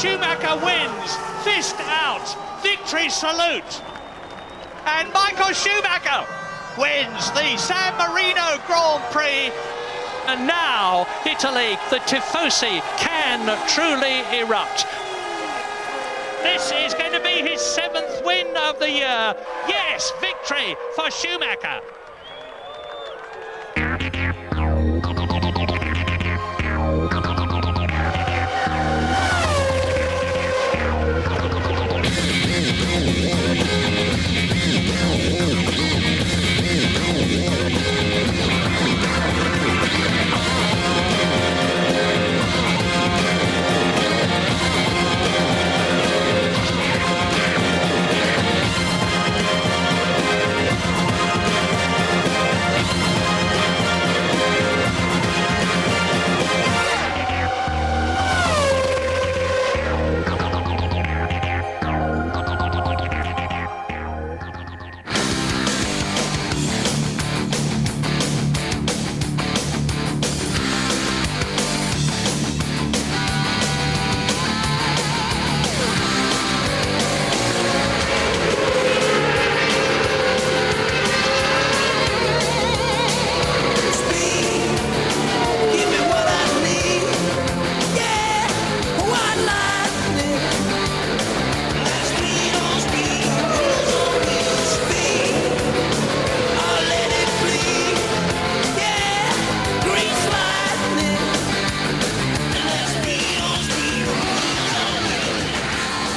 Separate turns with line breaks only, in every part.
Schumacher wins, fist out, victory salute. And Michael Schumacher wins the San Marino Grand Prix. And now, Italy, the Tifosi can truly erupt. This is going to be his 7th win of the year. Yes, victory for Schumacher.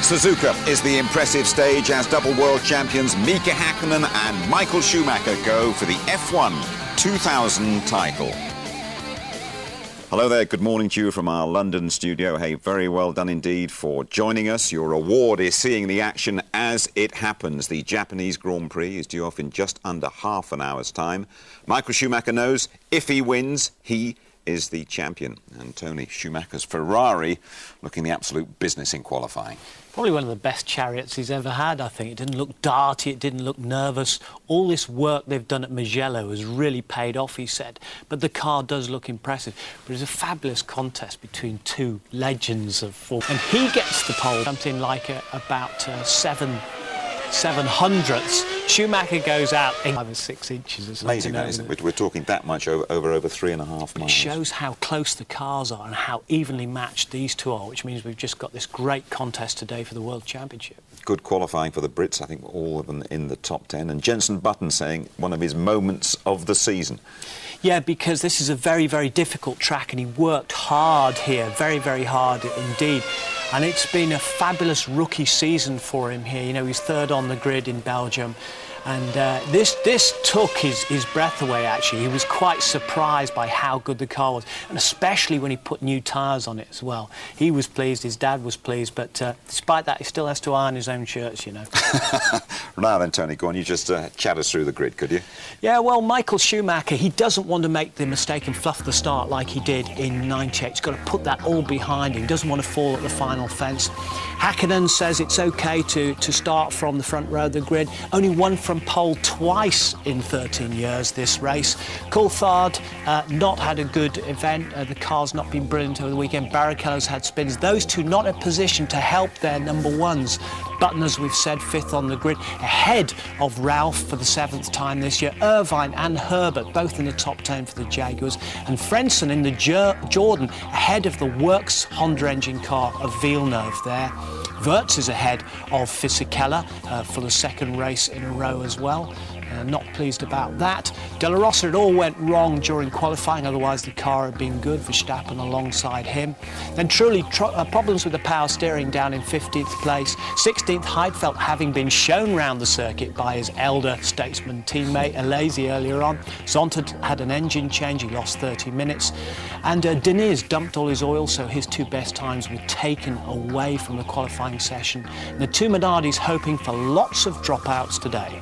Suzuka is the impressive stage as double world champions Mika Häkkinen and Michael Schumacher go for the F1 2000 title. Hello there, good morning to you from our London studio. Hey, very well done indeed for joining us. Your award is seeing the action as it happens. The Japanese Grand Prix is due off in just under half an hour's time. Michael Schumacher knows if he wins, he is the champion. And Tony, Schumacher's Ferrari looking the absolute business in qualifying.
Probably one of the best chariots he's ever had, I think. It didn't look darty, it didn't look nervous. All this work they've done at Mugello has really paid off, he said. But the car does look impressive. But it's a fabulous contest between two legends of Formula. And he gets the pole, something like about 7/700ths. Schumacher goes out 5 or 6 inches or something.
Amazing, that, isn't it? We're talking that much over 3.5 miles.
It shows how close the cars are and how evenly matched these two are, which means we've just got this great contest today for the World Championship.
Good qualifying for the Brits, I think all of them in the top 10. And Jenson Button saying one of his moments of the season.
Yeah, because this is a very, very difficult track and he worked hard here, very, very hard indeed. And it's been a fabulous rookie season for him here. You know, he's third on the grid in Belgium. And this took his breath away, actually. He was quite surprised by how good the car was, and especially when he put new tyres on it as well. He was pleased, his dad was pleased, but despite that, he still has to iron his own shirts, you know.
Now then, Tony, go on, you just chat us through the grid, could you?
Yeah, well, Michael Schumacher, he doesn't want to make the mistake and fluff the start like he did in '98. He's got to put that all behind him. He doesn't want to fall at the final fence. Häkkinen says it's OK to start from the front row of the grid. Only won from pole twice in 13 years this race. Coulthard not had a good event. The car's not been brilliant over the weekend. Barrichello's had spins. Those two not in a position to help their number ones. Button, as we've said, 5th on the grid, ahead of Ralph for the 7th time this year. Irvine and Herbert both in the top 10 for the Jaguars. And Frentzen in the Jordan ahead of the Works Honda engine car of Villeneuve there. Wirtz is ahead of Fisichella for the 2nd race in a row as well. Not pleased about that. De La Rosa, it all went wrong during qualifying, otherwise the car had been good. Verstappen alongside him. Then truly problems with the power steering down in 15th place. 16th, Heidfeld having been shown round the circuit by his elder statesman teammate Alesi earlier on. Zonta had an engine change, he lost 30 minutes. And Diniz dumped all his oil, so his 2 best times were taken away from the qualifying session. And the two Minardis hoping for lots of dropouts today.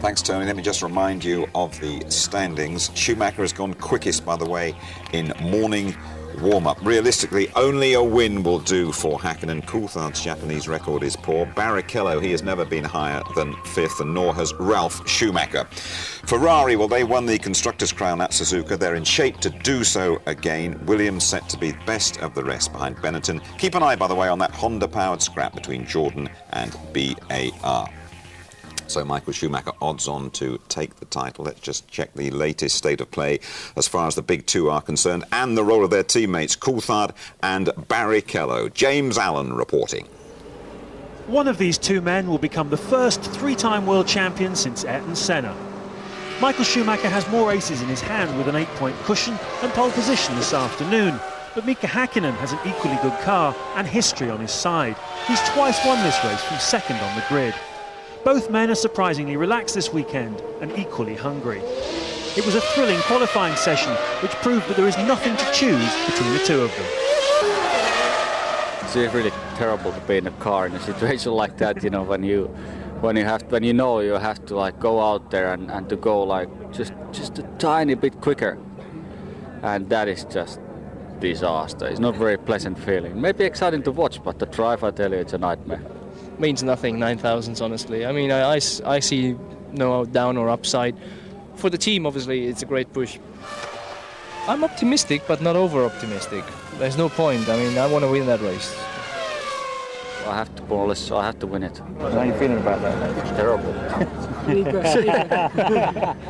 Thanks, Tony. Let me just remind you of the standings. Schumacher has gone quickest, by the way, in morning warm-up. Realistically, only a win will do for Häkkinen. Coulthard's Japanese record is poor. Barrichello, he has never been higher than 5th, and nor has Ralf Schumacher. Ferrari, well, they won the Constructors' Crown at Suzuka. They're in shape to do so again. Williams set to be best of the rest behind Benetton. Keep an eye, by the way, on that Honda-powered scrap between Jordan and BAR. So Michael Schumacher odds on to take the title. Let's just check the latest state of play as far as the big two are concerned and the role of their teammates, Coulthard and Barrichello. James Allen reporting.
One of these two men will become the first three-time world champion since Ayrton Senna. Michael Schumacher has more aces in his hand with an 8-point cushion and pole position this afternoon. But Mika Häkkinen has an equally good car and history on his side. He's twice won this race from second on the grid. Both men are surprisingly relaxed this weekend and equally hungry. It was a thrilling qualifying session which proved that there is nothing to choose between the two of them.
It's really terrible to be in a car in a situation like that, you know, when you know you have to like go out there and to go like just a tiny bit quicker, and that is just disaster. It's not a very pleasant feeling. Maybe exciting to watch, but the drive, I tell you, it's a nightmare.
Means nothing, 9,000s, honestly. I mean, I see no down or upside. For the team, obviously, it's a great push. I'm optimistic, but not over-optimistic. There's no point. I mean, I want to win that race.
I have to, more or less, I have to win it.
How are you feeling about that?
It's terrible.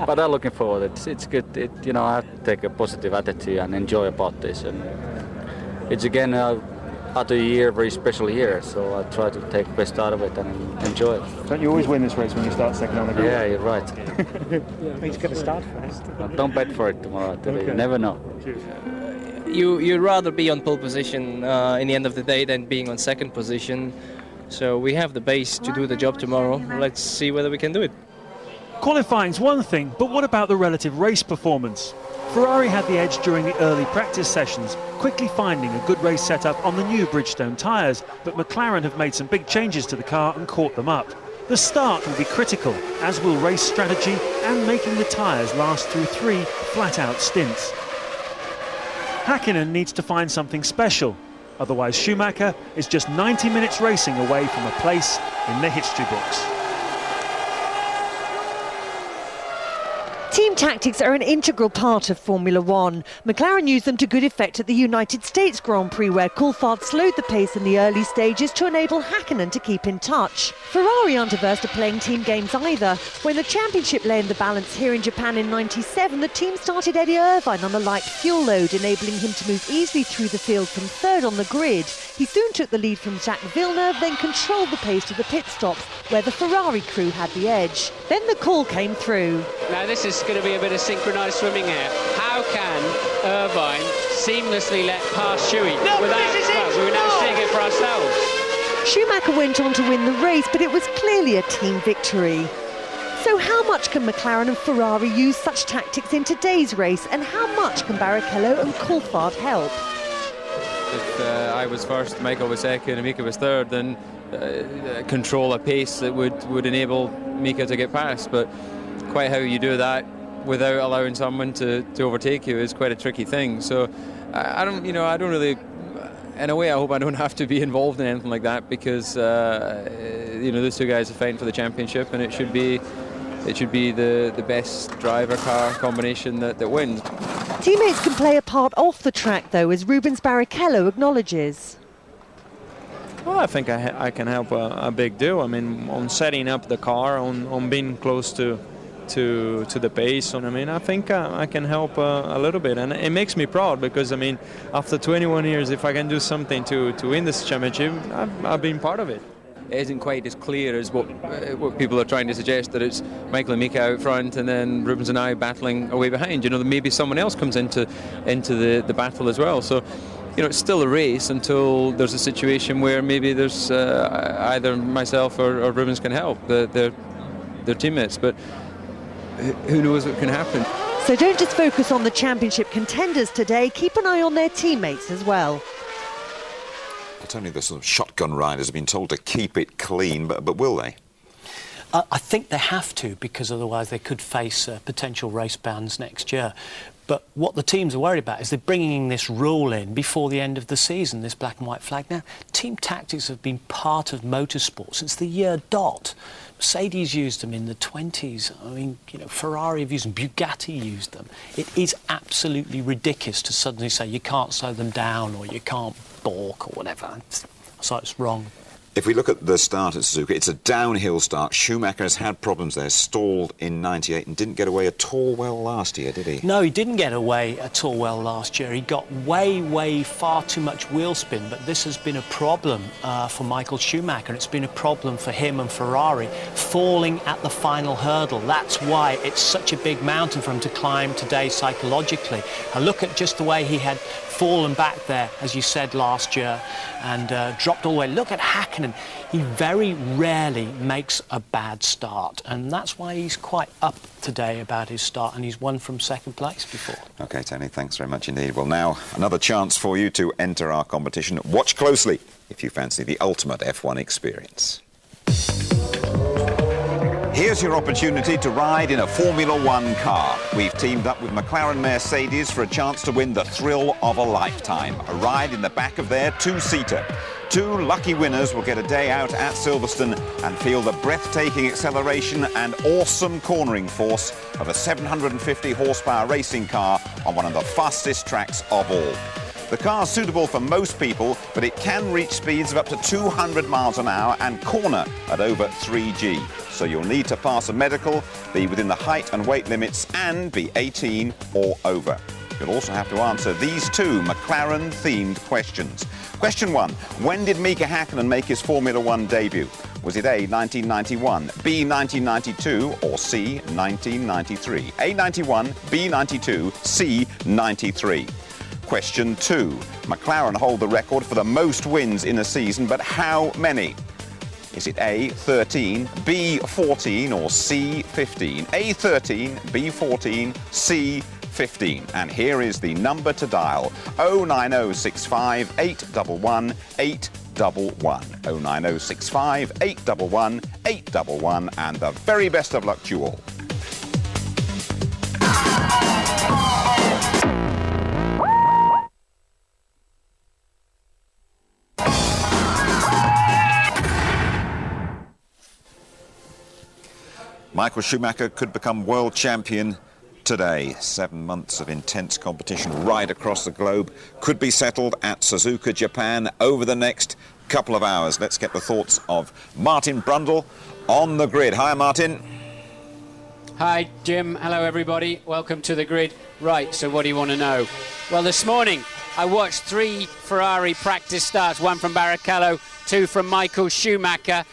But I'm looking forward. It's good. You know, I have to take a positive attitude and enjoy about this. And it's again after a year, very special year. So I try to take the best out of it and enjoy it.
Don't you always win this race when you start second on the grid?
Yeah, you're right.
He's going to start first.
Don't bet for it tomorrow. I tell you. You never know.
You'd rather be on pole position in the end of the day than being on second position. So we have the base to do the job tomorrow. Let's see whether we can do it.
Qualifying's one thing, but what about the relative race performance? Ferrari had the edge during the early practice sessions, quickly finding a good race setup on the new Bridgestone tyres, but McLaren have made some big changes to the car and caught them up. The start will be critical, as will race strategy and making the tyres last through 3 flat-out stints. Häkkinen needs to find something special, otherwise Schumacher is just 90 minutes racing away from a place in the history books.
Team tactics are an integral part of Formula One. McLaren used them to good effect at the United States Grand Prix, where Coulthard slowed the pace in the early stages to enable Häkkinen to keep in touch. Ferrari aren't averse to playing team games either. When the championship lay in the balance here in Japan in '97, the team started Eddie Irvine on a light fuel load, enabling him to move easily through the field from third on the grid. He soon took the lead from Jacques Villeneuve, then controlled the pace to the pit stops, where the Ferrari crew had the edge. Then the call came through.
Now this is going to be a bit of synchronised swimming here. How can Irvine seamlessly let past Schuey we're now seeing it for ourselves.
Schumacher went on to win the race, but it was clearly a team victory. So how much can McLaren and Ferrari use such tactics in today's race, and how much can Barrichello and Coulthard help?
If I was first, Michael was second and Mika was third, then control a pace that would enable Mika to get past. But quite how you do that without allowing someone to overtake you is quite a tricky thing. So I don't really, in a way, I hope I don't have to be involved in anything like that, because those two guys are fighting for the championship, and it should be the best driver car combination that wins.
Teammates can play a part off the track though, as Rubens Barrichello acknowledges.
Well, I think I can help a big deal. I mean, on setting up the car, on being close to the pace. And I mean, I think I can help a little bit, and it makes me proud, because I mean, after 21 years, if I can do something to win this championship, I've been part of it.
It isn't quite as clear as what people are trying to suggest, that it's Michael and Mika out front and then Rubens and I battling away behind. You know, maybe someone else comes into the battle as well. So, you know, it's still a race until there's a situation where maybe there's either myself or Rubens can help their teammates. But who knows what can happen.
So don't just focus on the championship contenders today, keep an eye on their teammates as well.
Not only the sort of shotgun riders have been told to keep it clean, but will they?
I think they have to, because otherwise they could face potential race bans next year. But what the teams are worried about is they're bringing this rule in before the end of the season, this black and white flag. Now, team tactics have been part of motorsport since the year dot. Mercedes used them in the 20s. I mean, you know, Ferrari have used them, Bugatti used them. It is absolutely ridiculous to suddenly say you can't slow them down or you can't balk or whatever. So it's wrong.
If we look at the start at Suzuka, it's a downhill start. Schumacher has had problems there, stalled in 98 and didn't get away at all well last year, did he?
No, he didn't get away at all well last year. He got way far too much wheel spin, but this has been a problem for Michael Schumacher, and it's been a problem for him and Ferrari, falling at the final hurdle. That's why it's such a big mountain for him to climb today psychologically. And look at just the way he had fallen back there, as you said, last year, and dropped all the way. Look at Hakkinen. He very rarely makes a bad start, and that's why he's quite up today about his start, and he's won from second place before.
OK, Tony, thanks very much indeed. Well, now, another chance for you to enter our competition. Watch closely if you fancy the ultimate F1 experience. Here's your opportunity to ride in a Formula One car. We've teamed up with McLaren Mercedes for a chance to win the thrill of a lifetime. A ride in the back of their two-seater. Two lucky winners will get a day out at Silverstone and feel the breathtaking acceleration and awesome cornering force of a 750 horsepower racing car on one of the fastest tracks of all. The car's suitable for most people, but it can reach speeds of up to 200 miles an hour and corner at over 3G. So you'll need to pass a medical, be within the height and weight limits, and be 18 or over. You'll also have to answer these two McLaren-themed questions. Question 1. When did Mika Hakkinen make his Formula One debut? Was it A, 1991, B, 1992, or C, 1993? A, 91, B, 92, C, 93. Question 2. McLaren hold the record for the most wins in a season, but how many? Is it A, 13, B, 14, or C, 15? A, 13, B, 14, C, 15. And here is the number to dial: 09065 811 811. 09065 811 811. And the very best of luck to you all. Michael Schumacher could become world champion today. 7 months of intense competition right across the globe could be settled at Suzuka, Japan over the next couple of hours. Let's get the thoughts of Martin Brundle on the grid. Hi, Martin.
Hi, Jim. Hello, everybody. Welcome to the grid. Right, so what do you want to know? Well, this morning I watched 3 Ferrari practice starts, 1 from Barrichello, 2 from Michael Schumacher.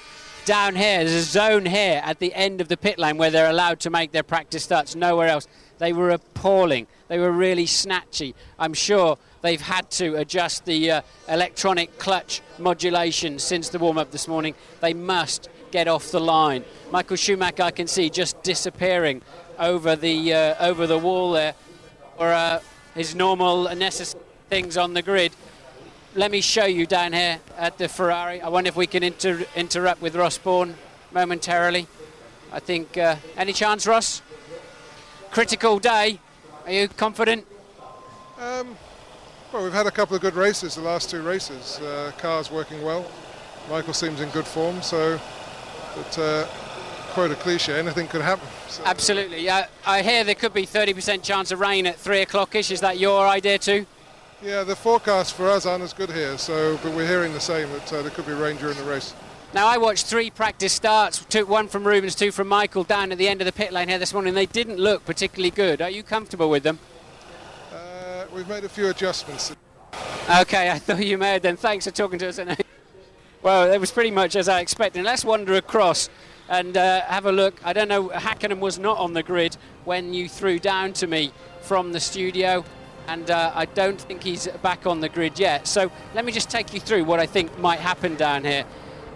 Down here, there's a zone here at the end of the pit lane where they're allowed to make their practice starts, nowhere else. They were appalling. They were really snatchy. I'm sure they've had to adjust the electronic clutch modulation since the warm-up this morning. They must get off the line. Michael Schumacher, I can see, just disappearing over the wall there, or his normal necessary things on the grid. Let me show you down here at the Ferrari. I wonder if we can interrupt with Ross Bourne momentarily. I think, any chance, Ross? Critical day. Are you confident?
Well, we've had a couple of good races, the last 2 races. Car's working well. Michael seems in good form, so, but quote a cliche, anything could happen. So.
Absolutely. I hear there could be 30% chance of rain at 3 o'clock-ish. Is that your idea too?
Yeah, the forecasts for us aren't as good here, so but we're hearing the same, that there could be rain during the race.
Now, I watched 3 practice starts, 1 from Rubens, 2 from Michael, down at the end of the pit lane here this morning. They didn't look particularly good. Are you comfortable with them?
We've made a few adjustments.
OK, I thought you may have done. Thanks for talking to us. Well, it was pretty much as I expected. Let's wander across and have a look. I don't know, Hakkinen was not on the grid when you threw down to me from the studio. And I don't think he's back on the grid yet. So let me just take you through what I think might happen down here.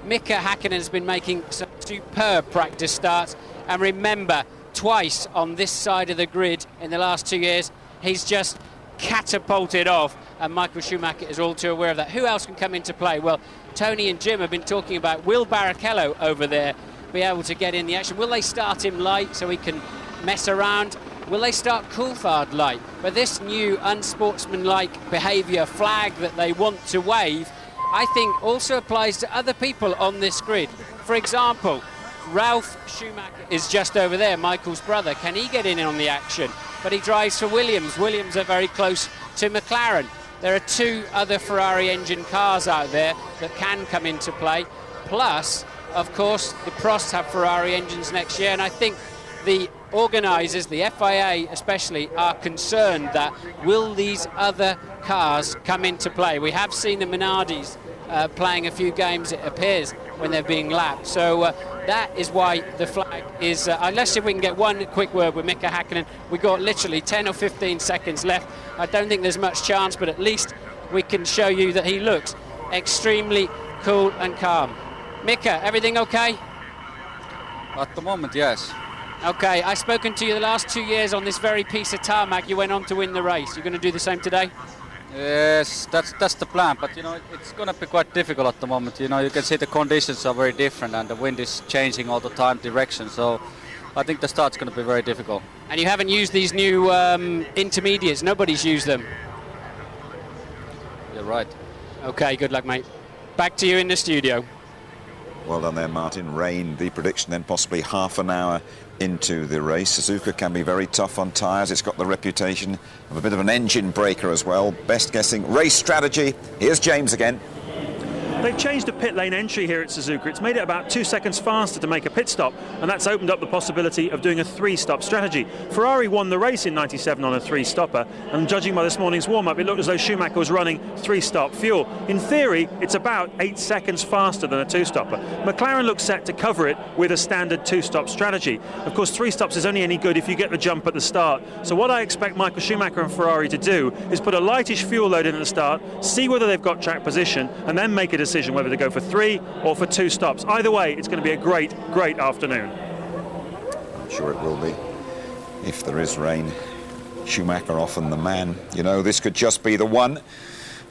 Mika Hakkinen has been making some superb practice starts. And remember, twice on this side of the grid in the last 2 years, he's just catapulted off. And Michael Schumacher is all too aware of that. Who else can come into play? Well, Tony and Jim have been talking about, will Barrichello over there be able to get in the action? Will they start him light so he can mess around? Will they start Coulthard-like? But this new unsportsmanlike behaviour flag that they want to wave, I think also applies to other people on this grid. For example, Ralf Schumacher is just over there, Michael's brother. Can he get in on the action? But he drives for Williams. Williams are very close to McLaren. There are 2 other Ferrari engine cars out there that can come into play. Plus, of course, the Prosts have Ferrari engines next year, and I think the organisers, the FIA especially, are concerned that will these other cars come into play. We have seen the Minardis playing a few games, it appears, when they're being lapped. So that is why the flag is, let's see if we can get one quick word with Mika Hakkinen. We've got literally 10 or 15 seconds left. I don't think there's much chance, but at least we can show you that he looks extremely cool and calm. Mika, everything okay?
At the moment, yes.
Okay, I've spoken to you the last 2 years on this very piece of tarmac. You went on to win the race. You're going to do the same today?
Yes, that's the plan, but you know it's going to be quite difficult at the moment. You know, you can see the conditions are very different and the wind is changing all the time direction, so I think the start's going to be very difficult.
And you haven't used these new intermediates. Nobody's used them.
You're right.
Okay, good luck, mate. Back to you in the studio.
Well done there, Martin. Rain, the prediction then possibly half an hour into the race. Suzuka can be very tough on tyres. It's got the reputation of a bit of an engine breaker as well. Best guessing race strategy. Here's James again.
They've changed the pit lane entry here at Suzuka. It's made it about 2 seconds faster to make a pit stop, and that's opened up the possibility of doing a 3-stop strategy. Ferrari won the race in '97 on a 3-stopper, and judging by this morning's warm-up, it looked as though Schumacher was running 3-stop fuel. In theory, it's about 8 seconds faster than a 2-stopper. McLaren looks set to cover it with a standard 2-stop strategy. Of course, 3 stops is only any good if you get the jump at the start. So what I expect Michael Schumacher and Ferrari to do is put a lightish fuel load in at the start, see whether they've got track position, and then make a decision whether to go for 3 or for 2 stops. Either way, it's going to be a great afternoon.
I'm sure it will be. If there is rain, Schumacher often the man. You know, this could just be the one.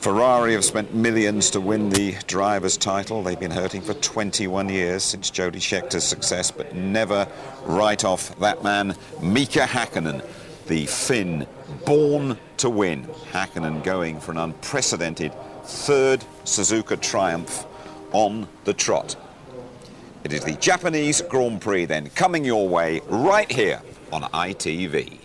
Ferrari have spent millions to win the driver's title. They've been hurting for 21 years since Jody Scheckter's success, but never write off that man, Mika Hakkinen, the Finn, born to win. Hakkinen going for an unprecedented 3rd Suzuka triumph on the trot. It is the Japanese Grand Prix then coming your way right here on ITV.